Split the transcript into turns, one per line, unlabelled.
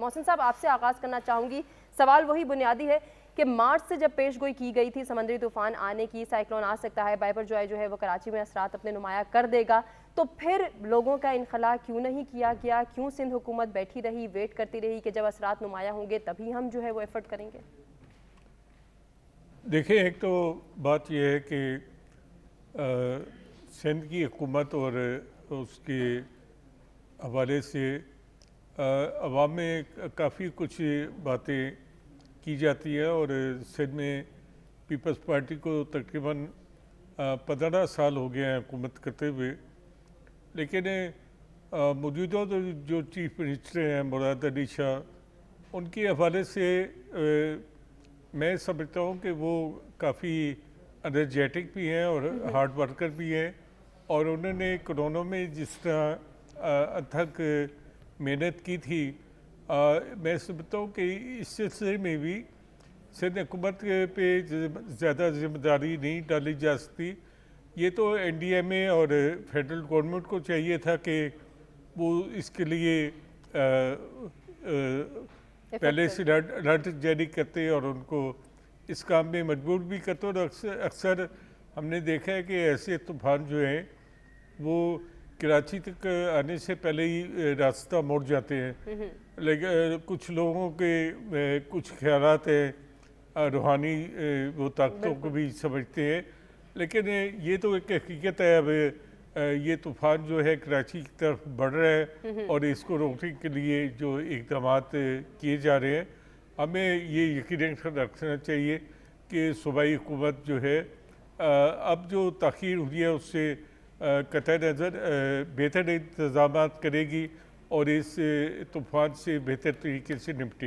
मोहसिन साहब, आपसे आगाज़ करना चाहूँगी। सवाल वही बुनियादी है कि मार्च से जब पेशगोई की गई थी समंदरी तूफान आने की, साइक्लोन आ सकता है, बाइपरजॉय जो है वो कराची में असरात अपने नुमाया कर देगा, तो फिर लोगों का इनखला क्यों नहीं किया गया? क्यों सिंध हुकूमत बैठी रही, वेट करती रही कि जब असरात नुमाया होंगे तभी हम जो है वो एफर्ट करेंगे?
देखिए, एक तो बात यह है कि सिंध की हुकूमत और उसके हवाले से अवाम में काफ़ी कुछ बातें की जाती है और सिंध में पीपल्स पार्टी को तकरीबन 15 साल हो गए हैं हुकूमत करते हुए। लेकिन मौजूदा जो चीफ मिनिस्टर हैं मुराद अली शाह, उनके हवाले से मैं समझता हूँ कि वो काफ़ी एनर्जेटिक भी हैं और हार्ड वर्कर भी हैं, और उन्होंने कोरोना में जिस तरह अथक मेहनत की थी, मैं समझता हूँ कि इस सिलसिले में भी सिंध हुकूमत पे ज़्यादा जिम्मेदारी नहीं डाली जा सकती। ये तो NDMA और फेडरल गवर्नमेंट को चाहिए था कि वो इसके लिए पहले से अलर्ट जारी करते और उनको इस काम में मजबूर भी करते। और अक्सर हमने देखा है कि ऐसे तूफान जो हैं वो कराची तक आने से पहले ही रास्ता मोड़ जाते हैं। लेकिन कुछ लोगों के कुछ ख्यालात हैं रूहानी वो ताकतों को भी समझते हैं, लेकिन ये तो एक हकीकत है। अब ये तूफ़ान जो है कराची की तरफ बढ़ रहा है और इसको रोकने के लिए जो इक़दाम किए जा रहे हैं, हमें ये यकीन रखना चाहिए कि सूबाई हुकूमत जो है अब जो ताख़ीर हुई है उससे कतई नज़र बेहतर इंतज़ामात करेगी और इस तूफ़ान से बेहतर तरीके से निपटेगी।